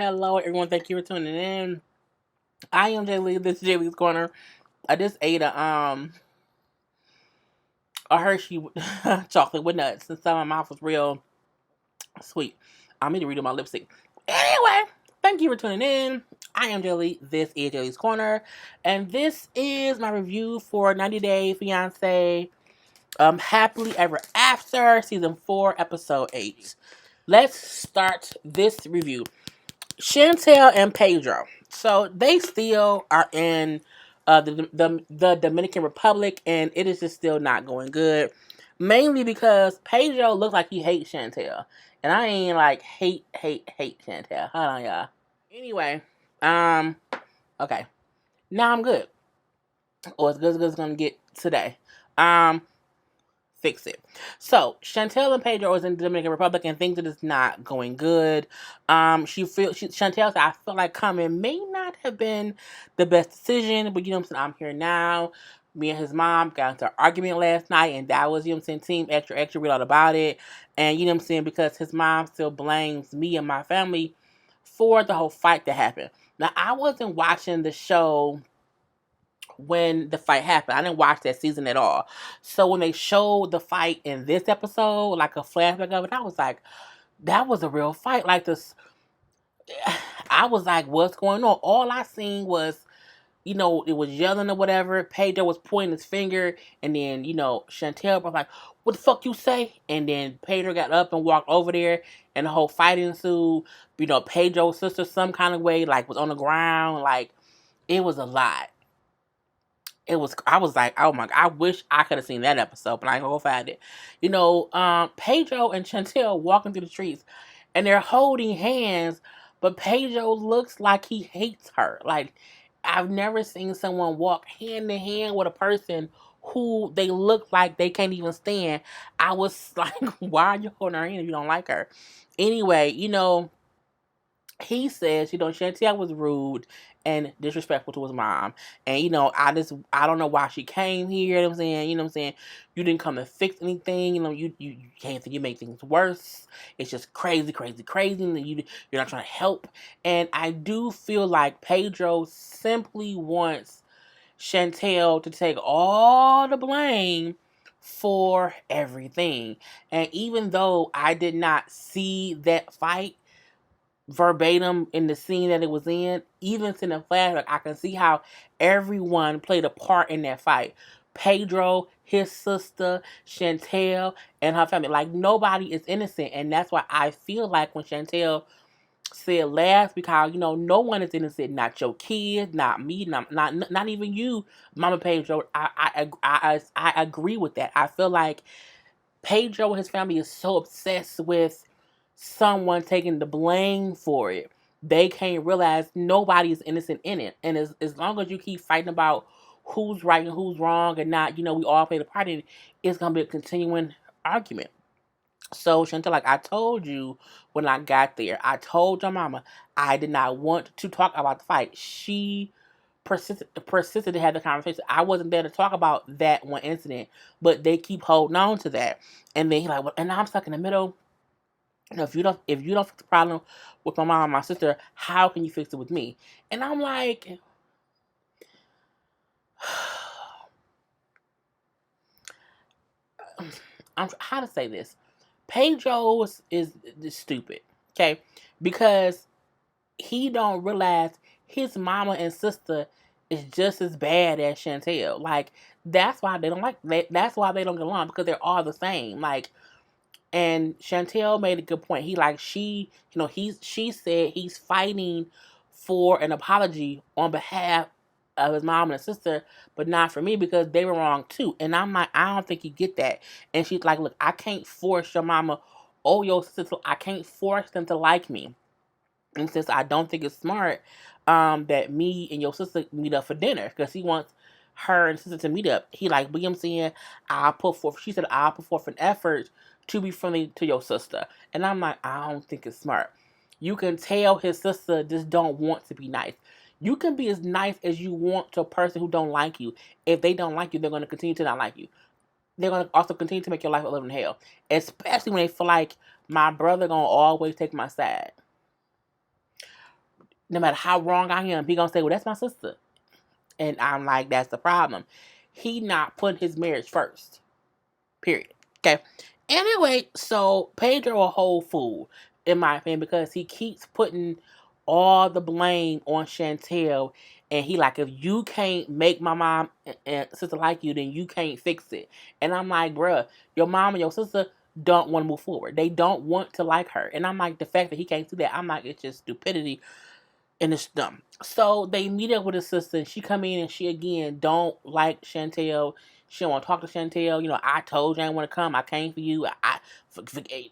Hello, everyone. Thank you for tuning in. I am Jay Lee. This is Jay Lee's Corner. I just ate a Hershey chocolate with nuts, and so my mouth was real sweet. I need to redo my lipstick. Anyway, thank you for tuning in. I am Jay Lee. This is Jay Lee's Corner, and this is my review for 90 Day Fiance. Happily Ever After, season 4, episode 8. Let's start this review. Chantal and Pedro. So they still are in the Dominican Republic, and it is just still not going good. Mainly because Pedro looks like he hates Chantal, and I ain't like hate Chantal. Hold on, y'all. Anyway, um, okay, now I'm good, or as good as it's gonna get today. Um, Fix it. So Chantal and Pedro is in the Dominican Republic and things that is not going good. Chantal said, I feel like coming may not have been the best decision, but you know what I'm saying, I'm here now. Me and his mom got into an argument last night, and that was, you know what I'm saying, team extra, read all about it. And you know what I'm saying, because his mom still blames me and my family for the whole fight that happened. Now, I wasn't watching the show when the fight happened. I didn't watch that season at all. So when they showed the fight in this episode, like a flashback of it, I was like, that was a real fight. Like this, I was like, what's going on? All I seen was, it was yelling or whatever. Pedro was pointing his finger, and then, Chantel was like, what the fuck you say? And then Pedro got up and walked over there, and the whole fight ensued. Pedro's sister, some kind of way, like, was on the ground. Like, it was a lot. I was like, oh my God, I wish I could have seen that episode, but I ain't gonna go find it. Pedro and Chantel walking through the streets, and they're holding hands, but Pedro looks like he hates her. Like, I've never seen someone walk hand in hand with a person who they look like they can't even stand. I was like, why are you holding her hand if you don't like her? Anyway, he says, Chantel was rude and disrespectful to his mom. And, I don't know why she came here. You know what I'm saying? You didn't come to fix anything. You can't think you make things worse. It's just crazy. And you're not trying to help. And I do feel like Pedro simply wants Chantel to take all the blame for everything. And even though I did not see that fight verbatim in the scene that it was in, even in the flashback, I can see how everyone played a part in that fight. Pedro, his sister, Chantel, and her family. Like, nobody is innocent. And that's why I feel like when Chantel said last, because, no one is innocent. Not your kids, not me, not even you, Mama Pedro. I agree with that. I feel like Pedro and his family is so obsessed with someone taking the blame for it. They can't realize nobody is innocent in it. And as long as you keep fighting about who's right and who's wrong and not, we all play the part in it, it's going to be a continuing argument. So, Chantal, like I told you when I got there, I told your mama I did not want to talk about the fight. She persisted to have the conversation. I wasn't there to talk about that one incident, but they keep holding on to that. And then he's like, well, and I'm stuck in the middle. If you don't fix the problem with my mom and my sister, how can you fix it with me? And I'm like, how to say this? Pedro is stupid, okay? Because he don't realize his mama and sister is just as bad as Chantel. Like, that's why they don't that's why they don't get along, because they're all the same. Like, and Chantel made a good point. She said he's fighting for an apology on behalf of his mom and his sister, but not for me because they were wrong too. And I'm like, I don't think you get that. And she's like, look, I can't force your mama or your sister. I can't force them to like me. And since I don't think it's smart that me and your sister meet up for dinner, because he wants her and sister to meet up. He like, but you know what I'm saying, she said, I'll put forth an effort to be friendly to your sister. And I'm like, I don't think it's smart. You can tell his sister just don't want to be nice. You can be as nice as you want to a person who don't like you. If they don't like you, they're going to continue to not like you. They're going to also continue to make your life a living hell. Especially when they feel like my brother going to always take my side. no matter how wrong I am, he gonna say, well, that's my sister. And I'm like, that's the problem. He not putting his marriage first. Period. Okay. Anyway, so Pedro a whole fool, in my opinion, because he keeps putting all the blame on Chantal. And he like, if you can't make my mom and sister like you, then you can't fix it. And I'm like, bruh, your mom and your sister don't want to move forward. They don't want to like her. And I'm like, the fact that he can't do that, I'm like, it's just stupidity and it's dumb. So they meet up with his sister, and she come in and she again don't like Chantal. She don't want to talk to Chantal. You know, I told you I didn't want to come. I came for you.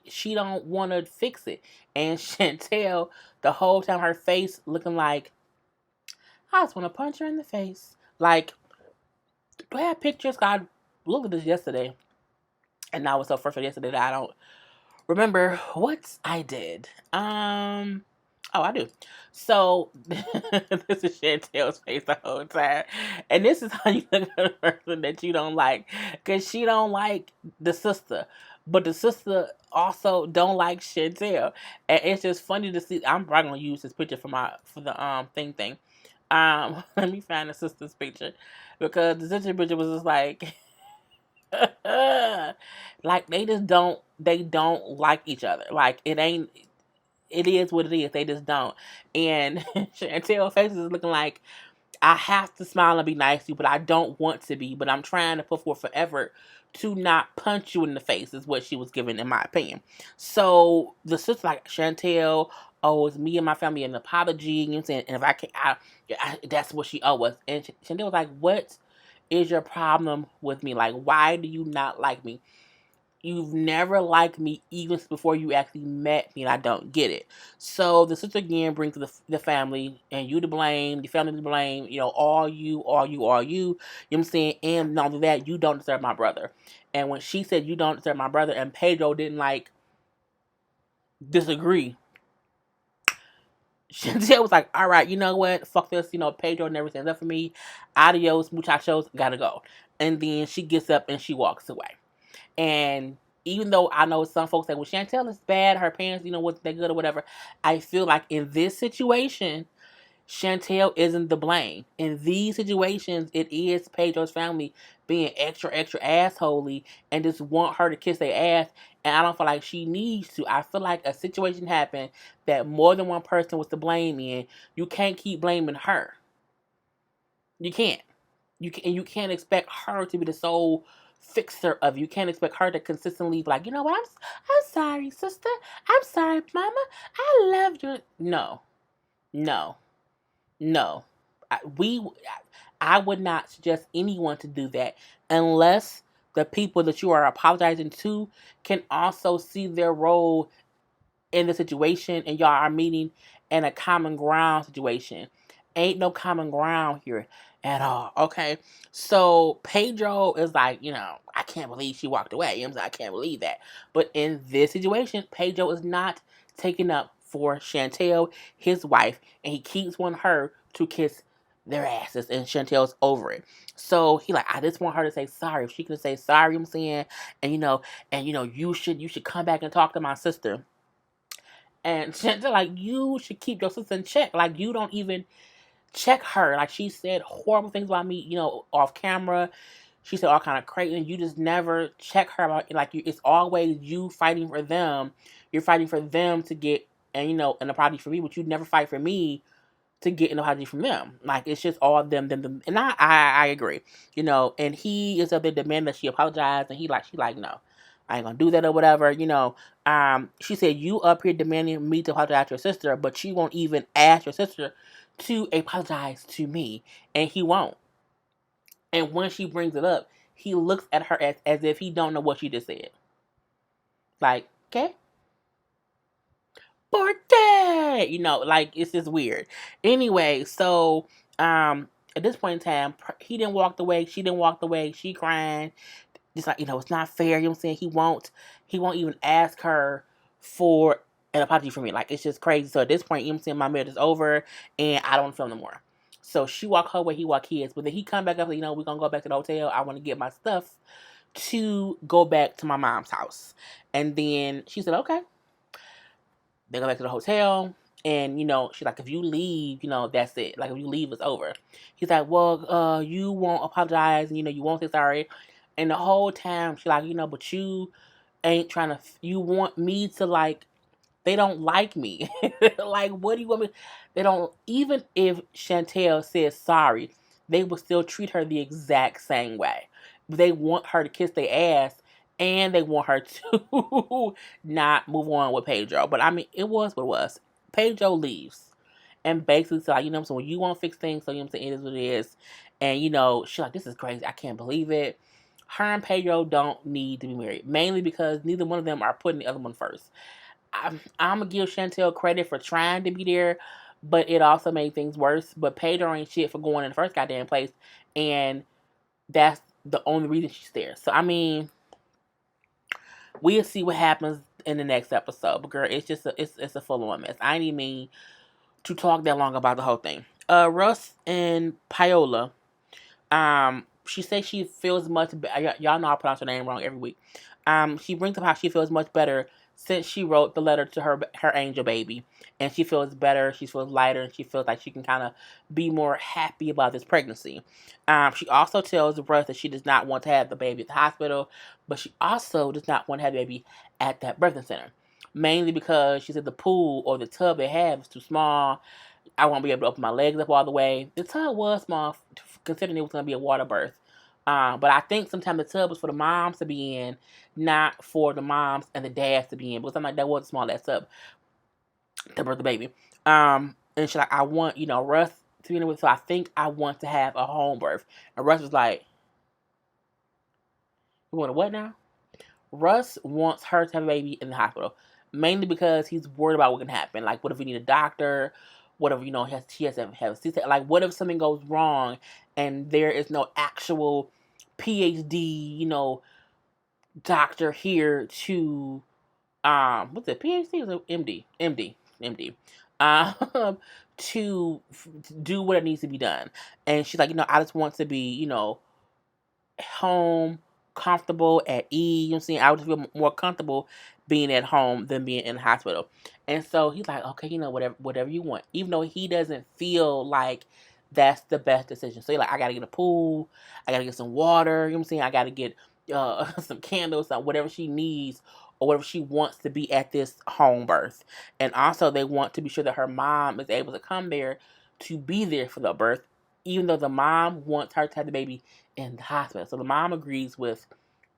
She don't want to fix it. And Chantal, the whole time, her face looking like, I just want to punch her in the face. Like, do I have pictures? I looked at this yesterday, and I was so frustrated yesterday that I don't remember what I did. Oh, I do. So this is Chantel's face the whole time, and this is how you look at a person that you don't like, because she don't like the sister, but the sister also don't like Chantel, and it's just funny to see. I'm probably gonna use this picture for the thing. Let me find the sister's picture, because the sister picture was just like. Like they don't like each other. Like it is what it is. They just don't. And Chantel's face is looking like, I have to smile and be nice to you, but I don't want to be. But I'm trying to put forth an effort to not punch you in the face, is what she was given, in my opinion. So the sister like, Chantel owes me and my family an apology. You know what I'm saying? And if I can't, that's what she owes us. And Chantel was like, what is your problem with me? Like, why do you not like me? You've never liked me even before you actually met me, and I don't get it. So the sister again brings the family, and you to blame, the family to blame, you know, all you, all you, all you. You know what I'm saying? And not only that, you don't deserve my brother. And when she said you don't deserve my brother, and Pedro didn't like disagree, Chantel was like, all right, you know what? Fuck this. You know, Pedro never stands up for me. Adios, muchachos, gotta go. And then she gets up and she walks away. And even though I know some folks say, well, Chantel is bad, her parents, you know, what they good or whatever, I feel like in this situation, Chantel isn't the blame. In these situations, it is Pedro's family being extra, extra assholey and just want her to kiss their ass. And I don't feel like she needs to. I feel like a situation happened that more than one person was to blame in. You can't keep blaming her. You can't. You can't expect her to be the sole fixer of you. You can't expect her to consistently be like, you know what, I'm sorry, sister. I'm sorry, mama. I love you. No, no, no. I would not suggest anyone to do that unless the people that you are apologizing to can also see their role in the situation, and y'all are meeting in a common ground situation. Ain't no common ground here at all. Okay. So Pedro is like, you know, I can't believe she walked away. You know, I can't believe that. But in this situation, Pedro is not taking up for Chantal, his wife, and he keeps wanting her to kiss their asses, and Chantel's over it. So he like, I just want her to say sorry. If she can say sorry, I'm saying, and you should come back and talk to my sister. And Chantel, like, you should keep your sister in check. Like, you don't even check her. Like, she said horrible things about me, you know, off camera. She said all kind of crazy. And you just never check her about, like, it's always you fighting for them. You're fighting for them to get, and, you know, an apology for me, but you never fight for me to get an apology from them. Like, it's just all them. And I agree, you know, and he is up there demanding that she apologize, and she like, no, I ain't gonna do that or whatever, you know. She said, you up here demanding me to apologize to your sister, but you won't even ask your sister to apologize to me, and he won't. And when she brings it up, he looks at her as if he don't know what she just said. Like, okay, birthday, you know, like, it's just weird. Anyway, so at this point in time, he didn't walk away, she didn't walk away, she crying, just like, you know, it's not fair. You know what I'm saying? He won't even ask her for an apology from me. Like, it's just crazy. So at this point, you know what I'm saying, my marriage is over and I don't film no more. So she walk her way, he walk his. But then he come back up, you know, we're gonna go back to the hotel. I want to get my stuff to go back to my mom's house. And then she said, okay. They go back to the hotel. And, she's like, if you leave, that's it. Like, if you leave, it's over. He's like, well, you won't apologize. And, you won't say sorry. And the whole time, she's like, but you ain't trying to, you want me to, like, they don't like me. Like, what do you want me? They don't, even if Chantal says sorry, they will still treat her the exact same way. They want her to kiss their ass and they want her to not move on with Pedro. But I mean, it was what it was. Pedro leaves and basically said, like, what I'm saying, when you want to fix things, so I'm saying, it is what it is. And she's like, this is crazy. I can't believe it. Her and Pedro don't need to be married, mainly because neither one of them are putting the other one first. I'm gonna give Chantal credit for trying to be there, but it also made things worse. But Pedro ain't shit for going in the first goddamn place, and that's the only reason she's there. So I mean, we'll see what happens in the next episode. But girl, it's just it's a full on mess. I didn't even mean to talk that long about the whole thing. Russ and Paola. She says she feels much better. Y'all know I pronounce her name wrong every week. She brings up how she feels much better since she wrote the letter to her angel baby, and she feels better. She feels lighter, and she feels like she can kind of be more happy about this pregnancy. She also tells Russ that she does not want to have the baby at the hospital, but she also does not want to have the baby at that birthing center, mainly because she said the pool or the tub they have is too small. I won't be able to open my legs up all the way. The tub was small, considering it was going to be a water birth. But I think sometimes the tub was for the moms to be in, not for the moms and the dads to be in. Because I'm like, that was a small ass tub to birth the baby. And she's like, I want, Russ to be in with, so I think I want to have a home birth. And Russ was like, you want a what now? Russ wants her to have a baby in the hospital, mainly because he's worried about what can happen. Like, what if we need a doctor? What if, he has to have a C-section? Like, what if something goes wrong and there is no actual PhD, doctor here to, what's it, PhD or MD? MD. To do what it needs to be done. And she's like, I just want to be, home, comfortable, at ease. You know what I'm saying? I would just feel more comfortable being at home than being in the hospital. And so he's like, okay, whatever you want. Even though he doesn't feel like that's the best decision. So he's like, I gotta get a pool, I gotta get some water, you know what I'm saying? I gotta get some candles, whatever she needs or whatever she wants to be at this home birth. And also they want to be sure that her mom is able to come there to be there for the birth, even though the mom wants her to have the baby in the hospital. So the mom agrees with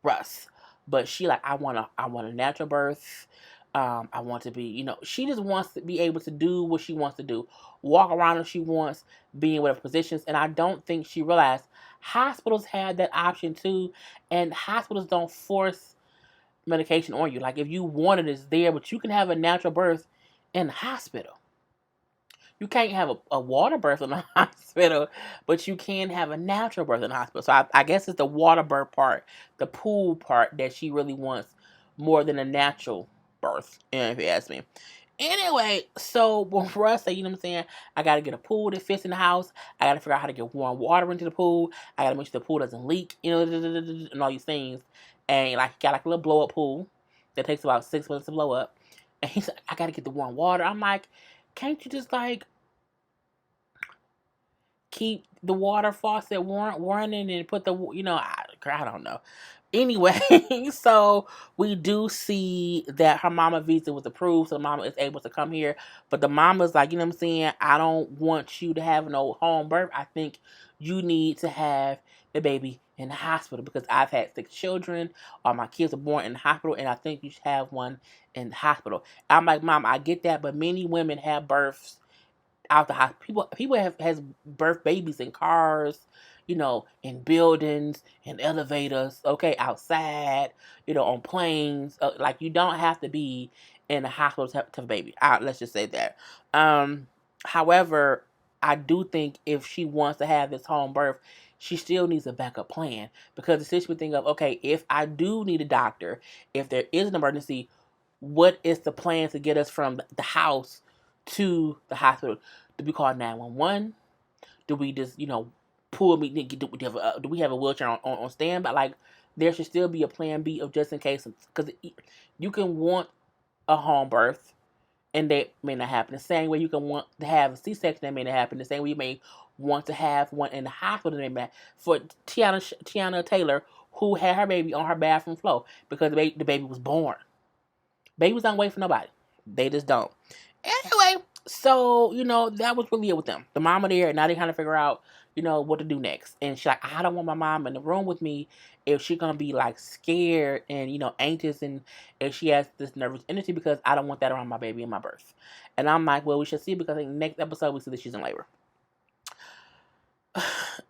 Russ, but she like, I want a natural birth. I want to be, she just wants to be able to do what she wants to do, walk around if she wants, be in whatever positions. And I don't think she realized hospitals have that option too, and hospitals don't force medication on you. Like, if you want it, it's there, but you can have a natural birth in the hospital. You can't have a water birth in the hospital, but you can have a natural birth in the hospital. So I guess it's the water birth part, the pool part that she really wants more than a natural birth, if you ask me. Anyway, so for us, you know what I'm saying, I got to get a pool that fits in the house. I got to figure out how to get warm water into the pool. I got to make sure the pool doesn't leak, and all these things. And like, got like a little blow up pool that takes about 6 months to blow up. And he's like, I got to get the warm water. I'm like, can't you just like keep the water faucet running and put the, I don't know. Anyway, so we do see that her mama visa was approved, so the mama is able to come here. But the mama's like, you know what I'm saying, I don't want you to have no home birth. I think you need to have the baby in the hospital because I've had 6 children. All my kids are born in the hospital, and I think you should have one in the hospital. I'm like, Mom, I get that, but many women have births out the hospital. People has birth babies in cars, in buildings, in elevators, okay, outside, on planes. Like, you don't have to be in the hospital to have a baby. Let's just say that. However, I do think if she wants to have this home birth, she still needs a backup plan, because the situation would think of, okay, if I do need a doctor, if there is an emergency, what is the plan to get us from the house to the hospital? Do we call 911? Do we just, pull me? Do we have a wheelchair on standby? Like, there should still be a plan B of just in case, because you can want a home birth and that may not happen. The same way you can want to have a C-section, that may not happen. The same way you may want to have one in the hospital, that may not happen. For Tiana Taylor, who had her baby on her bathroom floor because the baby was born. Babies don't wait for nobody. They just don't. Anyway, so, that was really it with them. The mama there, and now they kind of figure out, what to do next. And she's like, I don't want my mom in the room with me if she's going to be, like, scared and, anxious, and if she has this nervous energy, because I don't want that around my baby in my birth. And I'm like, well, we should see, because in the next episode, we see that she's in labor.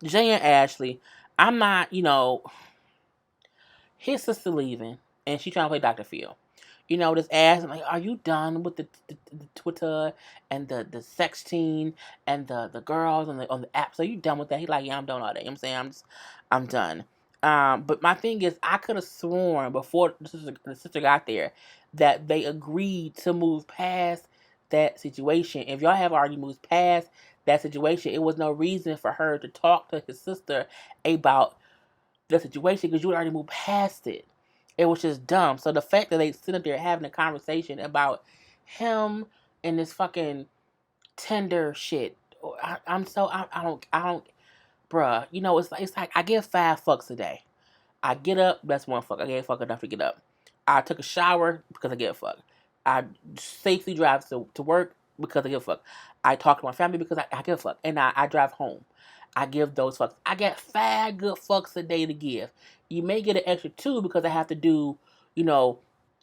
Jay and Ashley, I'm not, his sister leaving, and she trying to play Dr. Phil. Just asking, like, are you done with the Twitter and the sexting and the girls on the apps? Are you done with that? He's like, yeah, I'm done all that. You know what I'm saying? I'm done. But my thing is, I could have sworn before the sister got there that they agreed to move past that situation. If y'all have already moved past that situation, it was no reason for her to talk to his sister about the situation, because you already moved past it. It was just dumb. So the fact that they sit up there having a conversation about him and this fucking Tinder shit, I don't, bruh. It's like I give 5 fucks a day. I get up, that's 1 fuck. I gave a fuck enough to get up. I took a shower because I give a fuck. I safely drive to work because I give a fuck. I talk to my family because I give a fuck. And I drive home. I give those fucks. I get 5 good fucks a day to give. You may get an extra 2 because I have to do,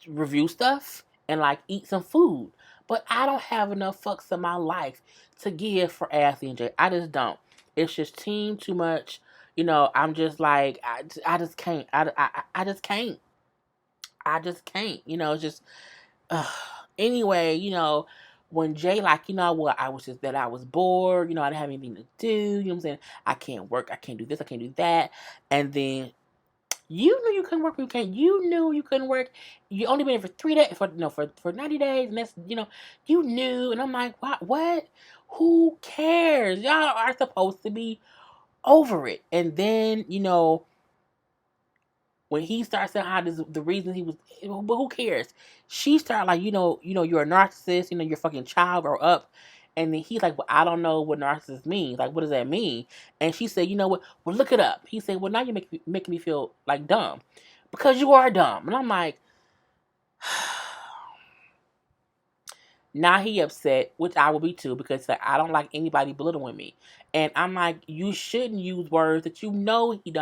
review stuff and like eat some food. But I don't have enough fucks in my life to give for Ashley and Jay. I just don't. It's just team too much. I'm just like, I just can't. I just can't. I just can't. It's just, anyway, when Jay, like, what, I was bored, I didn't have anything to do, you know what I'm saying? I can't work, I can't do this, I can't do that. And then, you knew you couldn't work, you knew you couldn't work. You only been here for 3 days, for 90 days, and that's, you knew. And I'm like, what? Who cares? Y'all are supposed to be over it. And then, when he starts saying how the reason he was, but who cares? She started like, you're a narcissist, you're fucking child, grow up. And then he's like, well, I don't know what narcissist means. Like, what does that mean? And she said, you know what? Well, look it up. He said, well, now you're making me feel like dumb, because you are dumb. And I'm like, now he upset, which I will be too, because like, I don't like anybody belittling me. And I'm like, you shouldn't use words that he don't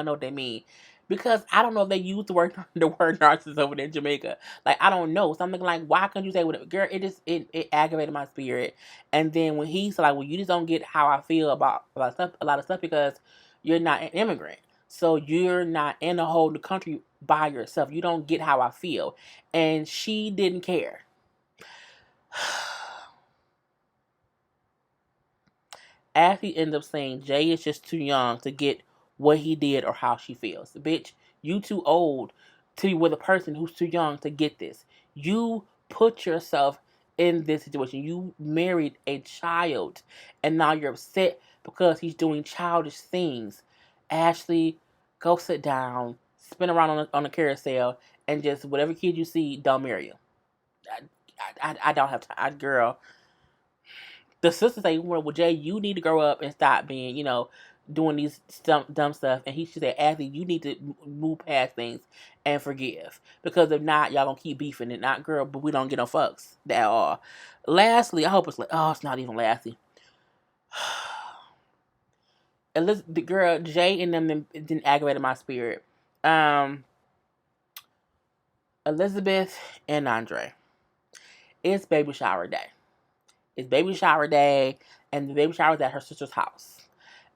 know what they mean. Because I don't know if they use the word narcissist over there in Jamaica. Like, I don't know. So I'm thinking, like, why can't you say whatever? Girl, it aggravated my spirit. And then when he's like, well, you just don't get how I feel about a lot of stuff, because you're not an immigrant. So you're not in a whole new country by yourself. You don't get how I feel. And she didn't care. Ashley ends up saying Jay is just too young to get what he did or how she feels. Bitch, you too old to be with a person who's too young to get this. You put yourself in this situation. You married a child, and now you're upset because he's doing childish things. Ashley, go sit down, spin around on a carousel, and just whatever kid you see, don't marry you. I don't have time, girl. The sister say, well, Jay, you need to grow up and stop being, doing these dumb stuff. And she said, Ashley, you need to move past things and forgive. Because if not, y'all gonna keep beefing it. Not, girl, but we don't get no fucks at all. Lastly, I hope it's like, oh, it's not even lastly. The girl, Jay and them didn't aggravate my spirit. Elizabeth and Andrei. It's baby shower day. It's baby shower day, and the baby shower is at her sister's house.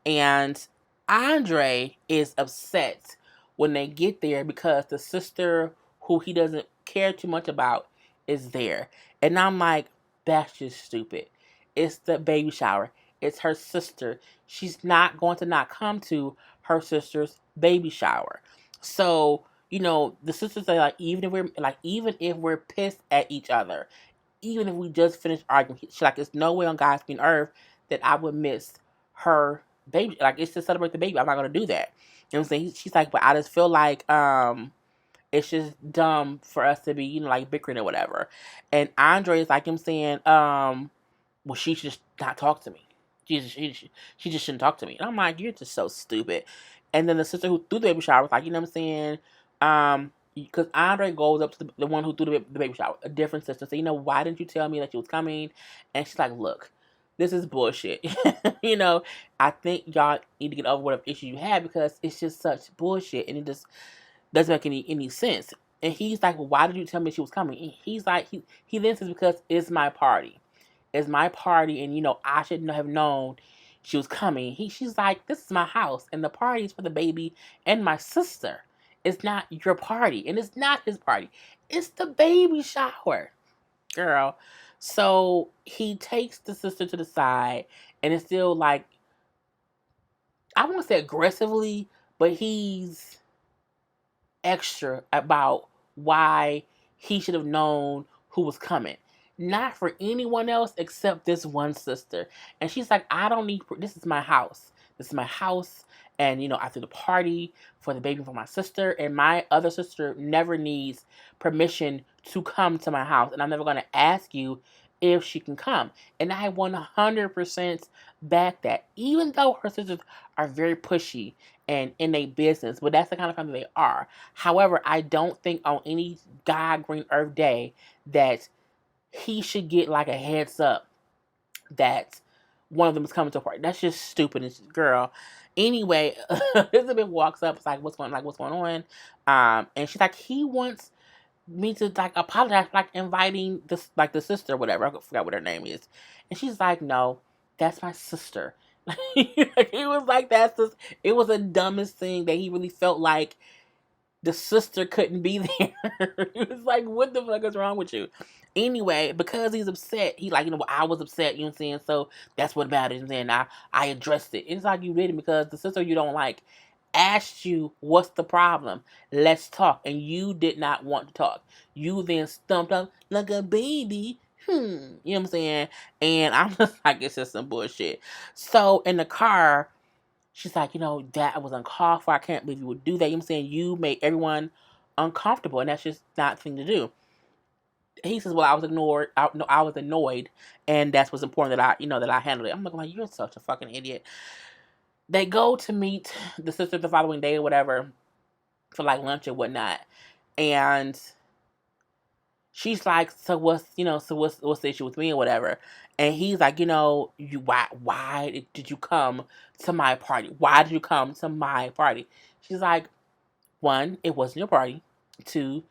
And Andrei is upset when they get there because the sister, who he doesn't care too much about, is there. And I'm like, that's just stupid. It's the baby shower. It's her sister. She's not going to not come to her sister's baby shower. So, the sisters are like, even if we're pissed at each other, even if we just finished arguing, she's like, it's no way on God's green earth that I would miss her baby. Like, it's to celebrate the baby. I'm not gonna do that. You know what I'm saying? She's like, but I just feel like It's just dumb for us to be, like bickering or whatever. And Andre is like him saying, well, she should just not talk to me. She just shouldn't talk to me. And I'm like, you're just so stupid. And then the sister who threw the baby shower was like, you know what I'm saying? Because Andre goes up to the one who threw the baby shower, a different sister. So, why didn't you tell me that she was coming? And she's like, look, this is bullshit. you know, I think y'all need to get over whatever issue you have because it's just such bullshit. And it just doesn't make any sense. And he's like, well, why did you tell me she was coming? And he's like, he then says, because it's my party. It's my party, and I shouldn't have known she was coming. She's like, this is my house, and the party is for the baby and my sister. It's not your party, and it's not his party. It's the baby shower, girl. So he takes the sister to the side, and it's still like, I won't say aggressively, but he's extra about why he should have known who was coming. Not for anyone else except this one sister. And she's like, I don't need, this is my house. This is my house. And, I threw the party for the baby for my sister. And my other sister never needs permission to come to my house. And I'm never going to ask you if she can come. And I 100% back that. Even though her sisters are very pushy and in their business, but that's the kind of family they are. However, I don't think on any God green earth day that he should get like a heads up that one of them is coming to a party. That's just stupid, girl. Anyway, Elizabeth walks up, it's like, what's going on? And she's like, he wants me to like apologize for like inviting this like the sister or whatever. I forgot what her name is. And she's like, no, that's my sister. It was like it was the dumbest thing that he really felt like the sister couldn't be there. He was like, what the fuck is wrong with you? Anyway, because he's upset, he like, well, I was upset, you know what I'm saying? So that's what about it. And then I addressed it. It's like you didn't, because the sister you don't like asked you, what's the problem? Let's talk. And you did not want to talk. You then stumped up like a baby. You know what I'm saying? And I'm just like, it's just some bullshit. So in the car, she's like, that was uncalled for. I can't believe you would do that. You know what I'm saying? You made everyone uncomfortable, and that's just not the thing to do. He says, well, I was ignored. No, I was annoyed, and that's what's important that I handled it. I'm like, you're such a fucking idiot. They go to meet the sister the following day or whatever for like lunch or whatnot, and she's like, so what's the issue with me or whatever? And he's like, why did you come to my party? Why did you come to my party? She's like, one, it wasn't your party. Two,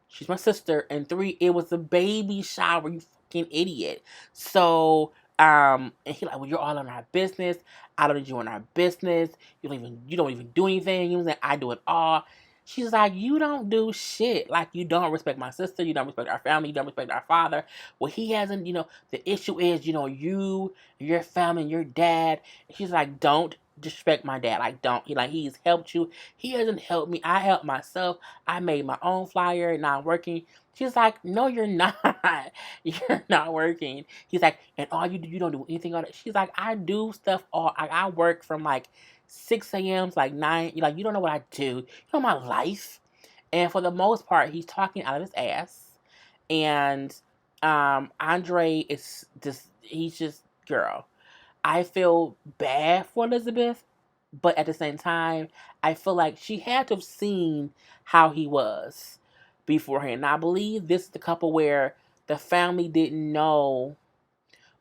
she's my sister. And three, it was a baby shower, you fucking idiot. So, and he like, well, you're all in our business. I don't need you in our business. You don't even do anything. You know what I'm saying? I do it all. She's like, you don't do shit. Like, you don't respect my sister. You don't respect our family. You don't respect our father. Well, he hasn't, the issue is, you, your family, and your dad. She's like, don't disrespect my dad. Like, don't. He's helped you. He hasn't helped me. I helped myself. I made my own flyer, not working. She's like, no, you're not. You're not working. He's like, and all you do, you don't do anything on it. She's like, I do stuff I work from like 6 a.m. to like 9. You don't know what I do. You know my life. And for the most part, he's talking out of his ass. And Andre is he's just, girl. I feel bad for Elizabeth, but at the same time, I feel like she had to have seen how he was beforehand. And I believe this is the couple where the family didn't know.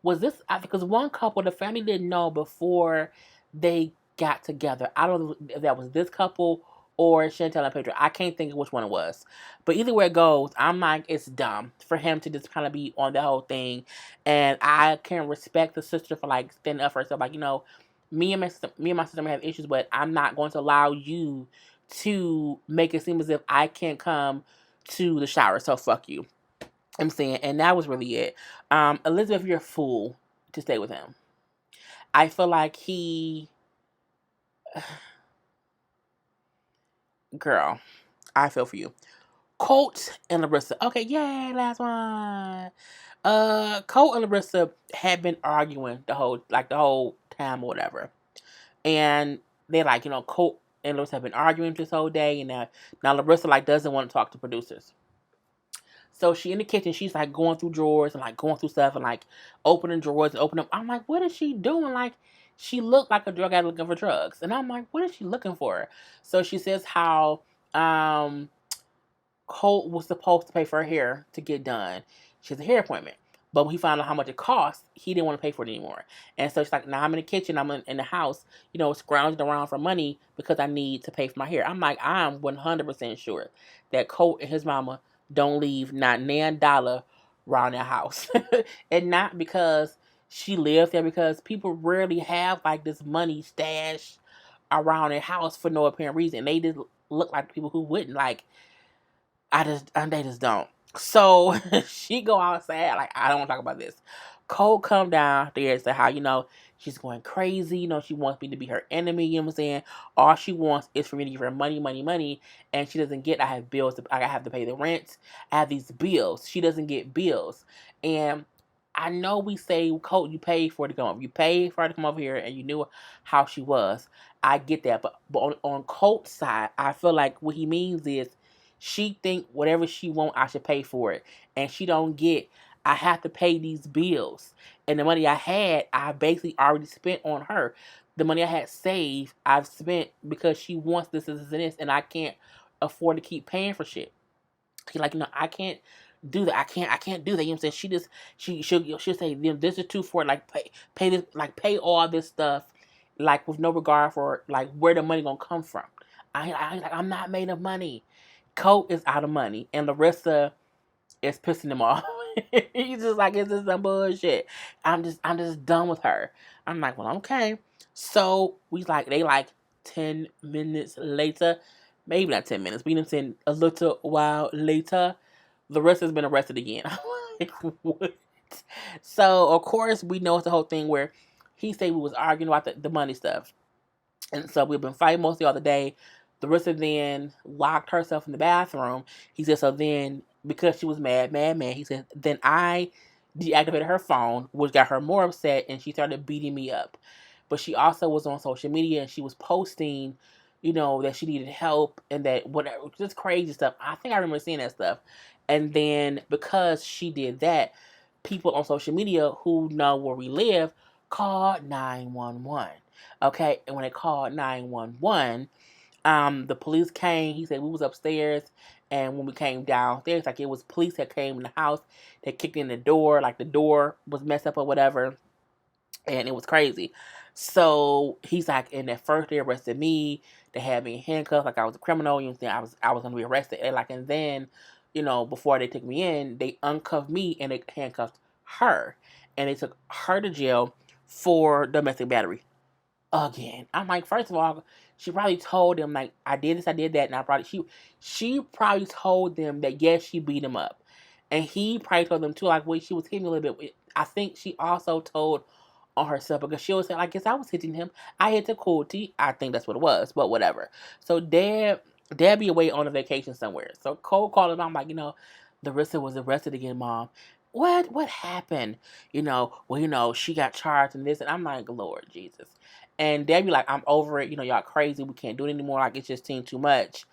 Was this, because one couple, the family didn't know before they got together. I don't know if that was this couple or Chantal and Pedro. I can't think of which one it was. But either way it goes, I'm like, it's dumb for him to just kind of be on the whole thing. And I can respect the sister for like standing up for herself. Like, me and my sister may have issues, but I'm not going to allow you to make it seem as if I can't come to the shower. So fuck you. I'm saying, and that was really it. Elizabeth, you're a fool to stay with him. I feel like girl, I feel for you. Colt and Larissa. Okay, yay, last one. Colt and Larissa had been arguing the whole time or whatever. And they're like, Colt and Larissa have been arguing this whole day, and now Larissa like doesn't want to talk to producers. So she in the kitchen, she's like going through drawers and like going through stuff and like opening drawers and opening them. I'm like, what is she doing? Like, she looked like a drug addict looking for drugs. And I'm like, what is she looking for? So she says how Colt was supposed to pay for her hair to get done. She has a hair appointment. But when he found out how much it cost, he didn't want to pay for it anymore. And so she's like, now I'm in the kitchen, I'm in the house, scrounging around for money because I need to pay for my hair. I'm like, I'm 100% sure that Colt and his mama don't leave not $9 around their house. And not because she lives there, because people rarely have like this money stashed around their house for no apparent reason. They just look like people who wouldn't. Like, they just don't. So she go outside, like, I don't want to talk about this. Cole come downstairs to how, she's going crazy. She wants me to be her enemy. You know what I'm saying? All she wants is for me to give her money, money, money. And she doesn't get, I have bills. I have to pay the rent. I have these bills. She doesn't get bills. And I know we say, Cole, you paid for her to come over. You paid for her to come over here and you knew how she was. I get that. But on Colt's side, I feel like what he means is, she think whatever she want, I should pay for it. And she don't get, I have to pay these bills. And the money I had, I basically already spent on her. The money I had saved, I've spent because she wants this, this, and this. And I can't afford to keep paying for shit. She's like, I can't do that. I can't do that. You know what I'm saying? She'll say, this is too for it. Like, pay this, like, pay all this stuff, like, with no regard for, like, where the money gonna come from. I'm not made of money. Colt is out of money, and Larissa is pissing him off. He's just like, it's just some bullshit. I'm just done with her. I'm like, well, okay. So they 10 minutes later, maybe not 10 minutes, but you know, saying a little while later, Larissa's been arrested again. I'm like, what? So of course we know it's the whole thing where he said we was arguing about the money stuff, and so we've been fighting mostly all the day. Larissa then locked herself in the bathroom. He said, so then, because she was mad, he said, then I deactivated her phone, which got her more upset, and she started beating me up. But she also was on social media, and she was posting, that she needed help, and that whatever, just crazy stuff. I think I remember seeing that stuff. And then, because she did that, people on social media who know where we live called 911. Okay, and when they called 911, the police came. He said we was upstairs, and when we came downstairs, like, it was police that came in the house. They kicked in the door, like the door was messed up or whatever, and it was crazy. So he's like, and at first they arrested me. They had me in handcuffs, like I was a criminal. You know, I was gonna be arrested, and then, before they took me in, they uncuffed me and they handcuffed her, and they took her to jail for domestic battery again. I'm like, first of all, she probably told them, like, I did this, I did that, and she probably told them that, yes, she beat him up. And he probably told them too, like, well, she was hitting me a little bit. I think she also told on herself, because she was saying, I guess I was hitting him. I hit the coochie. I think that's what it was, but whatever. So Dad be away on a vacation somewhere. So Cole called him. I'm like, Larissa was arrested again, Mom. What happened? She got charged and this, and I'm like, Lord Jesus. And Debbie like, I'm over it. Y'all crazy. We can't do it anymore. Like, it's just seemed too much.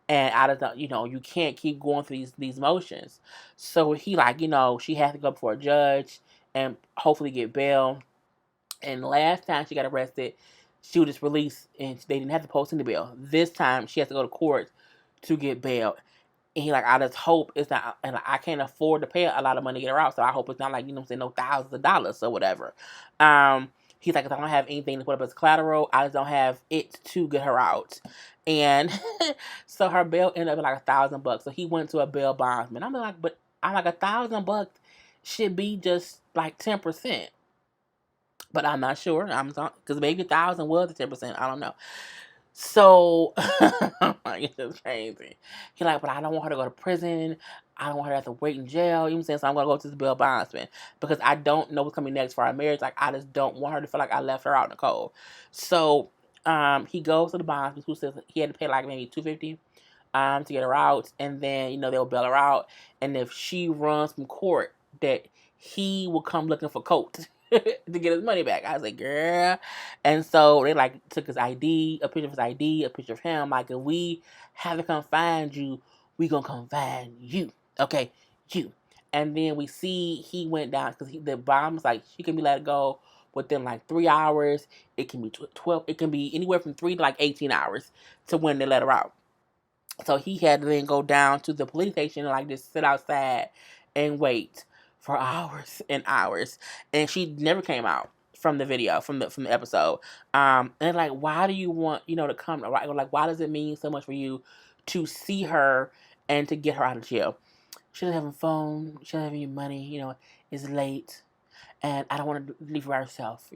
And I don't, you can't keep going through these motions. So he like, she has to go before a judge and hopefully get bail. And last time she got arrested, she was just released and they didn't have to post any bail. This time she has to go to court to get bail. And he like, I just hope it's not, and I can't afford to pay a lot of money to get her out. So I hope it's not like, no thousands of dollars or whatever. He's like, if I don't have anything to put up as collateral, I just don't have it to get her out. And so her bail ended up at like $1,000. So he went to a bail bondsman. I'm like, $1,000 should be just like 10%. But I'm not sure. Because maybe 1,000 was the 10%. I don't know. So, it's just crazy. He like, but I don't want her to go to prison. I don't want her to have to wait in jail. You know what I'm saying? So I'm going to go to this bail bondsman. Because I don't know what's coming next for our marriage. Like, I just don't want her to feel like I left her out in the cold. So, he goes to the bondsman, who says he had to pay like maybe $250 to get her out. And then, they'll bail her out. And if she runs from court, that he will come looking for Colt. to get his money back. I was like, girl. And so they like took his ID, a picture of his ID, a picture of him. Like, if we have to come find you, we gonna come find you. Okay, you. And then we see he went down because the bomb's like she can be let go within like 3 hours. It can be 12. It can be anywhere from 3 to like 18 hours to when they let her out. So he had to then go down to the police station and like just sit outside and wait for hours and hours. And she never came out from the video, from the episode. And like, why do you want, to come, right? Like, why does it mean so much for you to see her and to get her out of jail? She doesn't have a phone, she doesn't have any money, it's late, and I don't want to leave her by herself.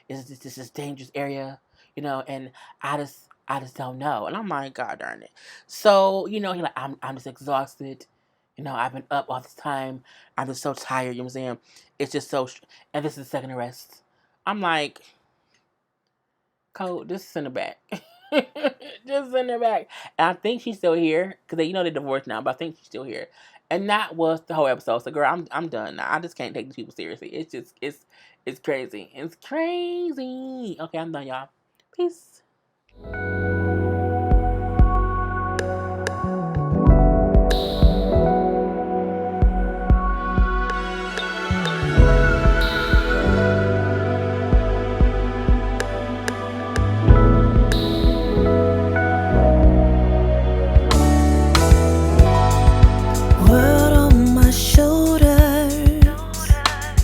This is dangerous area, and I just don't know. And I'm like, God darn it. So, he's like, I'm just exhausted. I've been up all this time. I'm just so tired. You know what I'm saying? It's just so, and this is the second arrest. I'm like, Colt, just send her back. Just send her back. And I think she's still here because they're divorced now, but I think she's still here. And that was the whole episode. So, girl, I'm done now. I just can't take these people seriously. It's crazy. It's crazy. Okay, I'm done, y'all. Peace.